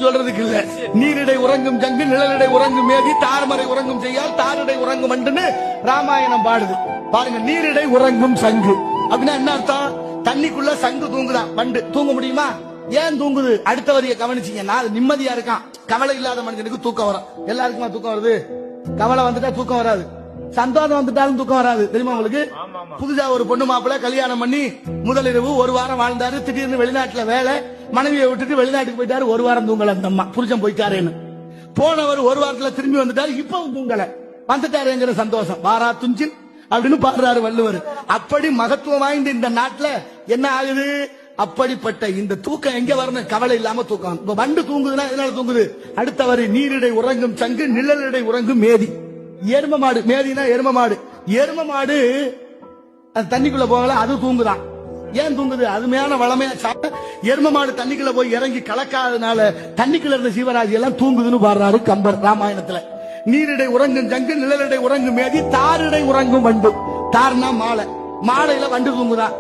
சொல்றதுக்கு இல்ல. நீரிடை உறங்கும் ஜங்கு நிழலிடை உறங்கும் மேதி தார்மறை உறங்கும் செய்யால் தாரிடை உறங்கும் அண்டுன்னு ராமாயணம் பாடுது பாருங்க. நீரிடை உறங்கும் சங்கு அப்படின்னா என்ன அர்த்தம்? தண்ணிக்குள்ள சங்கு தூங்குதான். வண்டு தூங்க முடியுமா? ஏன் தூங்குது? அடுத்த வரியை கவனிச்சீங்கன்னா அது நிம்மதியா இருக்கான். கவலை இல்லாத மனிதனுக்கு தூக்கம் வரும். எல்லாருக்குமா தூக்கம் வருது? கவலை வந்துட்டா தூக்கம் வராது. சந்தோஷம் வந்துட்டாலும் தூக்கம் வராது. தெரியுமா உங்களுக்கு? புதுசா ஒரு பொண்ணு மாப்பிள்ள கல்யாணம் பண்ணி முதலிரவு ஒரு வாரம் வாழ்ந்தாரு. திடீர்னு வெளிநாட்டுல வேலை, மனைவியை விட்டுட்டு வெளிநாட்டுக்கு போயிட்டாரு. ஒரு வாரம் தூங்கல அந்த அம்மா, புருஷன் போயிட்டாருன்னு. போனவர் ஒரு வாரத்துல திரும்பி வந்துட்டாரு. இப்பவும் தூங்கல, வந்துட்டாருங்கிற சந்தோஷம். வாரா துஞ்சில் அப்படின்னு பாடுறாரு வள்ளுவர். அப்படி மகத்துவம் வாய்ந்த இந்த நாட்டுல என்ன ஆகுது? அப்படிப்பட்ட இந்த தூக்கம் எங்க வரணும்? கவலை இல்லாம தூக்கம். இப்ப வண்டு தூங்குதுன்னா எதனால தூங்குது? அடுத்த வரி நீரிடை உறங்கும் சங்கு நிழலிடை உறங்கும் மேதி. எரும மாடு, மேதினா எரும மாடு. எரும மாடு தண்ணிக்குள்ள போகல, அது தூங்குதான். ஏன் தூங்குது? அது மேல வளமையா சாப்பிட்ட எரும மாடு தண்ணிக்குள்ள போய் இறங்கி கலக்காதனால தண்ணிக்குள்ள இருந்த சீவராஜி எல்லாம் தூங்குதுன்னு பாடுறாரு கம்பர் ராமாயணத்துல. நீரிடை உறங்கும் ஜங்கு நிழலிடை உறங்கும் மேதி தாரிடை உறங்கும் வண்டு. தார்னா மாலை, மாலையில வண்டு தூங்குதான்.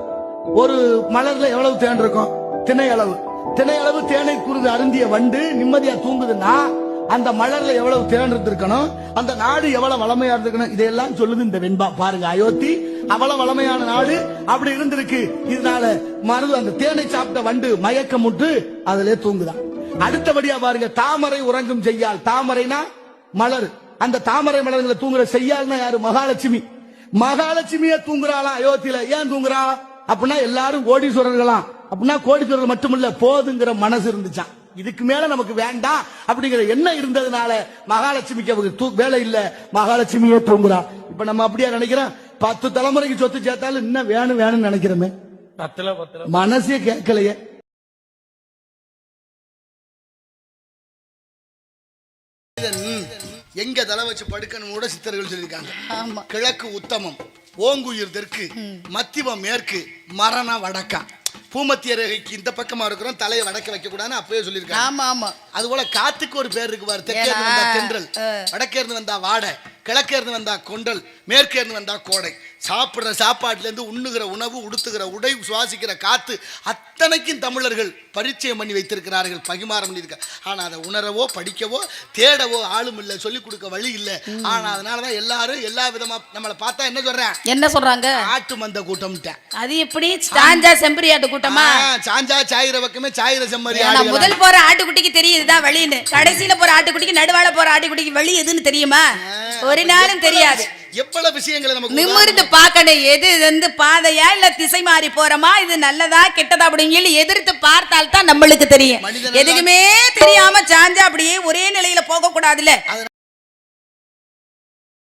ஒரு மலர்ல எவ்வளவு தேன் இருக்கும்? திணை அளவு. திணை அளவு தேனை குருது அருந்திய வண்டு நிம்மதியா தூங்குதுன்னா அந்த மலர்ல எவ்வளவு தேன் இருந்திருக்கணும், அந்த நாடு எவ்வளவு வளமையா இருந்திருக்கணும். இதெல்லாம் சொல்லுது இந்த வெண்பா. பாருங்க, அயோத்தி அவ்வளவு வளமையான நாடு அப்படி இருந்திருக்கு. இதனால மருது அந்த தேனை சாப்பிட்ட வண்டு மயக்கமுட்டு அதிலே தூங்குதான். அடுத்தபடியா பாருங்க, தாமரை உறங்கும் செய்யால். தாமரைனா மலர். அந்த தாமரை மலர்களை தூங்குற செய்யால்னா யாரு? மகாலட்சுமி. மகாலட்சுமியே தூங்குறாளாம் அயோத்தியில. ஏன் தூங்குறா? அப்படின்னா எல்லாரும் கோடீஸ்வரர்களாம். அப்படின்னா கோடீஸ்வரர்கள் மட்டுமில்ல, போதுங்கிற மனசு இருந்துச்சான். இதுக்கு மேல நமக்கு வேண்டாம் அப்படிங்கிற எண்ணம் இருந்ததுனால மகாலட்சுமிக்கு அவங்க வேலை இல்ல, மகாலட்சுமியே தூங்குறா. இப்ப நம்ம அப்படியா நினைக்கிறோம்? 10 தலைமுறைக்கு சொத்து சேர்த்தாலும் இன்னும் வேணும் வேணும்னு நினைக்கிறோமே, மனசே கேட்கலையே. எங்க தலை வச்சு படுக்கணும் கூட சித்தர்கள் சொல்லியிருக்காங்க. கிழக்கு உத்தமம், ஓங்குயிர் தெற்கு, மத்திவம் மேற்கு, மரண வடக்கா. பூமத்திய ரேகைக்கு இந்த பக்கமா இருக்கிறோம், தலையை வடக்க வைக்க கூடாதுன்னு அப்பவே சொல்லியிருக்காங்க. அது போல காத்துக்கு ஒரு பேர் இருக்கு பாரு. தெற்கே இருந்து வந்தா தென்றல், வடக்கே இருந்து வந்தா வாடை, கிழக்கே இருந்து வந்தா கொண்டல், மேற்கே இருந்து வந்தா கோடை. சாப்பிடுற சாப்பாட்டுல இருந்து உண்ணுகிற உணவு, உடுத்துகிற உடை, சுவாசிக்கிற காத்து அத்தனைக்கும் தமிழர்கள் பரிச்சயம் பண்ணி வைத்திருக்கிறார்கள், பகிமாரம் பண்ணியிருக்க. ஆனா அதை உணரவோ படிக்கவோ தேடவோ ஆளும் இல்லை, சொல்லிக் கொடுக்க வழி இல்லை. ஆனா அதனாலதான் எல்லாரும் எல்லா விதமா நம்மளை பார்த்தா என்ன சொல்றாங்க? ஆட்டு மந்த கூட்டம். அது எப்படி? சாஞ்சா செம்பரி ஆட்டு கூட்டமா? சாஞ்சா சாயிர பக்கமே சாயிர செம்மறி. முதல் போற ஆட்டுக்குட்டிக்கு தெரியுதுதான் வழின்னு, கடைசியில போற ஆட்டுக்குட்டிக்கு நடுவால போற ஆட்டுக்குட்டிக்கு வழி எதுன்னு தெரியுமா? ஒரு நாளும் தெரியாது. எவ்வளவு விஷயங்களை நமக்கு நிமிர்ந்து பார்க்கணும். எது வந்து பாதையா இல்ல திசை மாறி போறமா, இது நல்லதா கெட்டதா அப்படின்னு எதிர்த்து பார்த்தால்தான் நம்மளுக்கு தெரியும். எதுக்குமே தெரியாம சாஞ்சா அப்படியே ஒரே நிலையில போக கூடாதுல்ல.